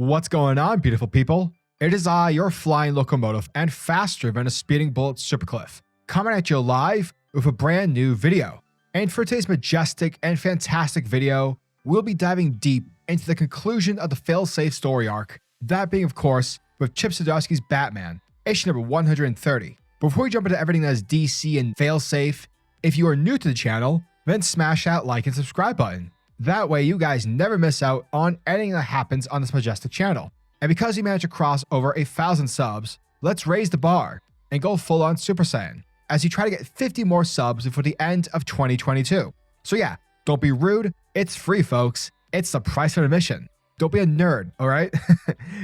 What's going on, beautiful people? It is I, your flying locomotive and faster than a speeding bullet supercliff, coming at you live with a brand new video. And for today's majestic and fantastic video, we'll be diving deep into the conclusion of the Failsafe story arc, that being, of course, with Chip Zdarsky's Batman, issue number 130. Before we jump into everything that is DC and Failsafe, if you are new to the channel, then smash that like and subscribe button. That way you guys never miss out on anything that happens on this majestic channel. And because we managed to cross over 1,000 subs, let's raise the bar and go full on Super Saiyan as you try to get 50 more subs before the end of 2022. So yeah, don't be rude, it's free folks, it's the price of admission. Don't be a nerd, alright?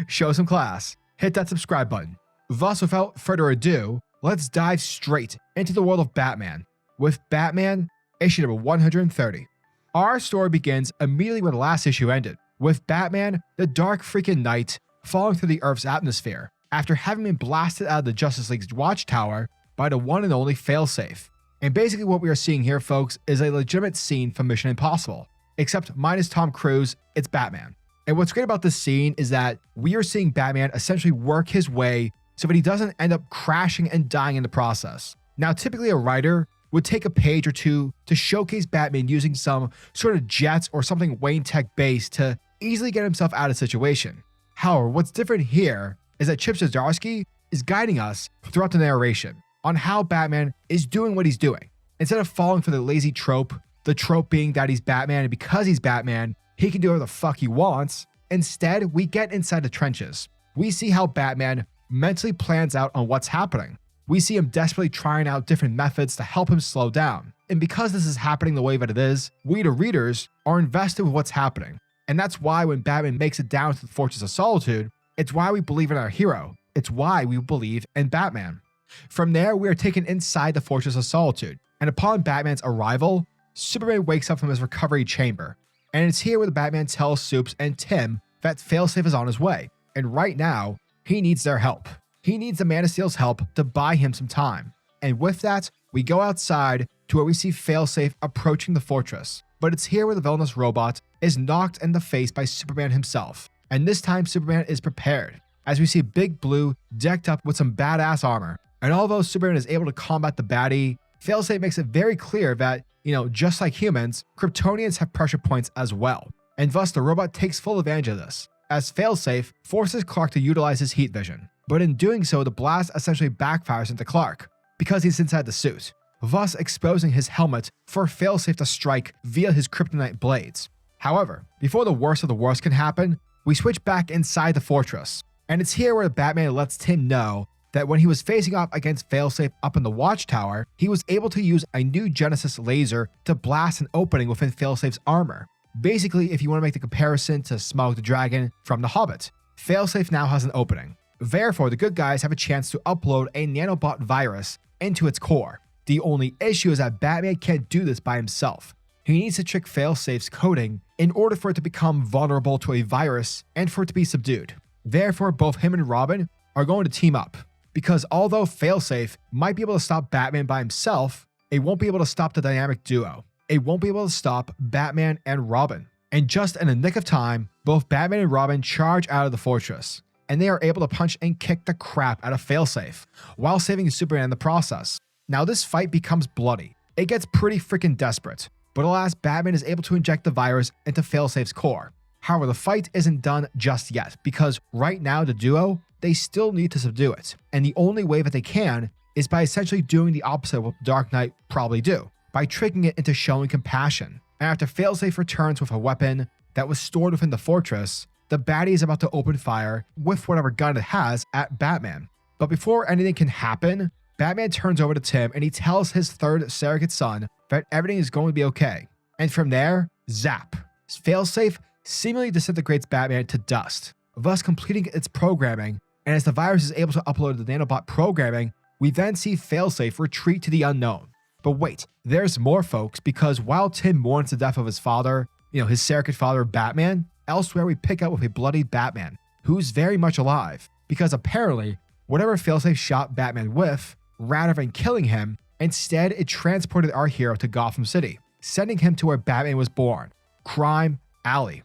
Show some class. Hit that subscribe button. Thus, without further ado, let's dive straight into the world of Batman with Batman issue number 130. Our story begins immediately when the last issue ended, with Batman, the dark freaking knight, falling through the Earth's atmosphere after having been blasted out of the Justice League's watchtower by the one and only Failsafe. And basically what we are seeing here, folks, is a legitimate scene from Mission Impossible, except minus Tom Cruise, it's Batman. And what's great about this scene is that we are seeing Batman essentially work his way so that he doesn't end up crashing and dying in the process. Now, typically a writer would take a page or two to showcase Batman using some sort of jets or something Wayne Tech based to easily get himself out of the situation. However, what's different here is that Chip Zdarsky is guiding us throughout the narration on how Batman is doing what he's doing. Instead of falling for the lazy trope, the trope being that he's Batman and because he's Batman, he can do whatever the fuck he wants, instead we get inside the trenches. We see how Batman mentally plans out on what's happening. We see him desperately trying out different methods to help him slow down. And because this is happening the way that it is, we the readers are invested with what's happening. And that's why when Batman makes it down to the Fortress of Solitude, it's why we believe in our hero. It's why we believe in Batman. From there, we are taken inside the Fortress of Solitude. And upon Batman's arrival, Superman wakes up from his recovery chamber. And it's here where the Batman tells Supes and Tim that Failsafe is on his way. And right now, he needs their help. He needs the Man of Steel's help to buy him some time. And with that, we go outside to where we see Failsafe approaching the fortress. But it's here where the villainous robot is knocked in the face by Superman himself. And this time Superman is prepared, as we see Big Blue decked up with some badass armor. And although Superman is able to combat the baddie, Failsafe makes it very clear that, just like humans, Kryptonians have pressure points as well. And thus the robot takes full advantage of this, as Failsafe forces Clark to utilize his heat vision. But in doing so, the blast essentially backfires into Clark, because he's inside the suit, thus exposing his helmet for Failsafe to strike via his kryptonite blades. However, before the worst of the worst can happen, we switch back inside the fortress, and it's here where Batman lets Tim know that when he was facing off against Failsafe up in the watchtower, he was able to use a new Genesis laser to blast an opening within Failsafe's armor. Basically, if you want to make the comparison to Smaug the Dragon from The Hobbit, Failsafe now has an opening. Therefore, the good guys have a chance to upload a nanobot virus into its core. The only issue is that Batman can't do this by himself. He needs to trick Failsafe's coding in order for it to become vulnerable to a virus and for it to be subdued. Therefore, both him and Robin are going to team up, because although Failsafe might be able to stop Batman by himself, it won't be able to stop the dynamic duo. It won't be able to stop Batman and Robin. And just in the nick of time, both Batman and Robin charge out of the fortress, and they are able to punch and kick the crap out of Failsafe, while saving Superman in the process. Now this fight becomes bloody. It gets pretty freaking desperate, but alas, Batman is able to inject the virus into Failsafe's core. However, the fight isn't done just yet, because right now the duo, they still need to subdue it. And the only way that they can is by essentially doing the opposite of what Dark Knight probably do, by tricking it into showing compassion. And after Failsafe returns with a weapon that was stored within the fortress, the baddie is about to open fire with whatever gun it has at Batman. But before anything can happen, Batman turns over to Tim and he tells his third surrogate son that everything is going to be okay. And from there, zap. Failsafe seemingly disintegrates Batman to dust, thus completing its programming. And as the virus is able to upload the nanobot programming, we then see Failsafe retreat to the unknown. But wait, there's more, folks, because while Tim mourns the death of his father, his surrogate father Batman, elsewhere we pick up with a bloody Batman, who's very much alive, because apparently, whatever Failsafe shot Batman with, rather than killing him, instead it transported our hero to Gotham City, sending him to where Batman was born, Crime Alley.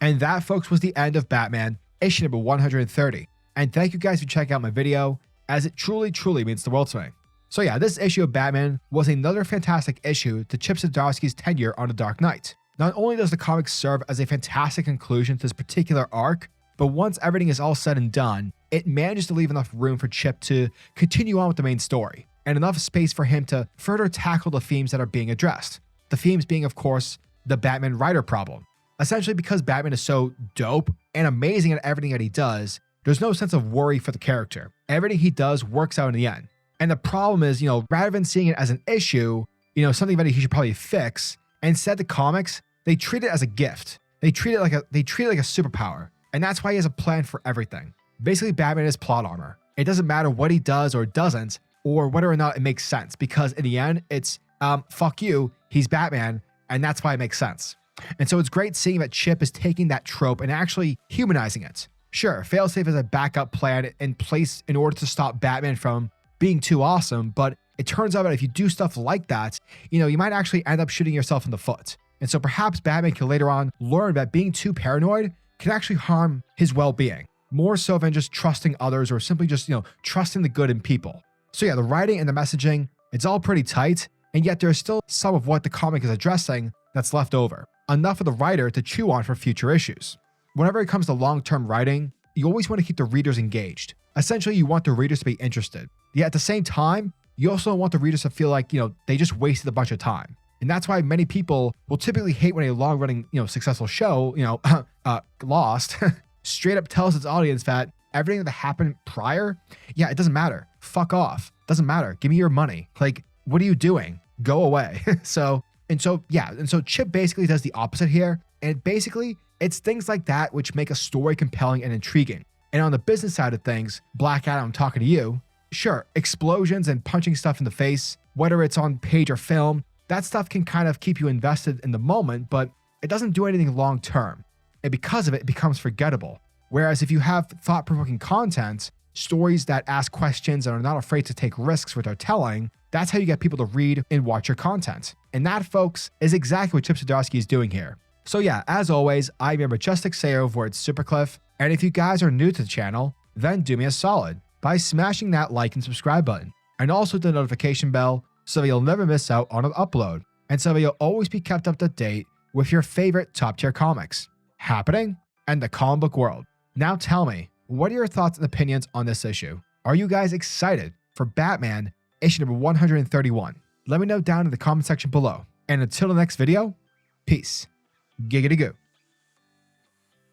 And that, folks, was the end of Batman issue number 130. And thank you guys for checking out my video, as it truly means the world to me. So yeah, this issue of Batman was another fantastic issue to Chip Zdarsky's tenure on The Dark Knight. Not only does the comic serve as a fantastic conclusion to this particular arc, but once everything is all said and done, it manages to leave enough room for Chip to continue on with the main story, and enough space for him to further tackle the themes that are being addressed. The themes being, of course, the Batman writer problem. Essentially, because Batman is so dope and amazing at everything that he does, there's no sense of worry for the character. Everything he does works out in the end. And the problem is, rather than seeing it as an issue, something that he should probably fix, instead the comics, they treat it as a gift. They treat it like a superpower. And that's why he has a plan for everything. Basically, Batman is plot armor. It doesn't matter what he does or doesn't, or whether or not it makes sense, because in the end, it's fuck you, he's Batman, and that's why it makes sense. And so it's great seeing that Chip is taking that trope and actually humanizing it. Sure, Failsafe is a backup plan in place in order to stop Batman from being too awesome, but it turns out that if you do stuff like that, you might actually end up shooting yourself in the foot. And so perhaps Batman can later on learn that being too paranoid can actually harm his well-being, more so than just trusting others or simply just, trusting the good in people. So yeah, the writing and the messaging, it's all pretty tight, and yet there's still some of what the comic is addressing that's left over. Enough for the writer to chew on for future issues. Whenever it comes to long-term writing, you always want to keep the readers engaged. Essentially, you want the readers to be interested. Yet at the same time, you also don't want the readers to feel like, they just wasted a bunch of time. And that's why many people will typically hate when a long-running, successful show, Lost, straight up tells its audience that everything that happened prior, yeah, it doesn't matter. Fuck off. Doesn't matter. Give me your money. Like, what are you doing? Go away. So Chip basically does the opposite here. And basically, it's things like that which make a story compelling and intriguing. And on the business side of things, Black Adam, I'm talking to you. Sure, explosions and punching stuff in the face, whether it's on page or film, that stuff can kind of keep you invested in the moment, but it doesn't do anything long term. And because of it, it becomes forgettable. Whereas if you have thought-provoking content, stories that ask questions and are not afraid to take risks with their telling, that's how you get people to read and watch your content. And that, folks, is exactly what Chip Zdarsky is doing here. So yeah, as always, I'm your majestic sayer over at Supercliff, and if you guys are new to the channel, then do me a solid by smashing that like and subscribe button, and also the notification bell so that you'll never miss out on an upload, and so that you'll always be kept up to date with your favorite top-tier comics happening in the comic book world. Now tell me, what are your thoughts and opinions on this issue? Are you guys excited for Batman issue number 131? Let me know down in the comment section below. And until the next video, peace. Giggity goo.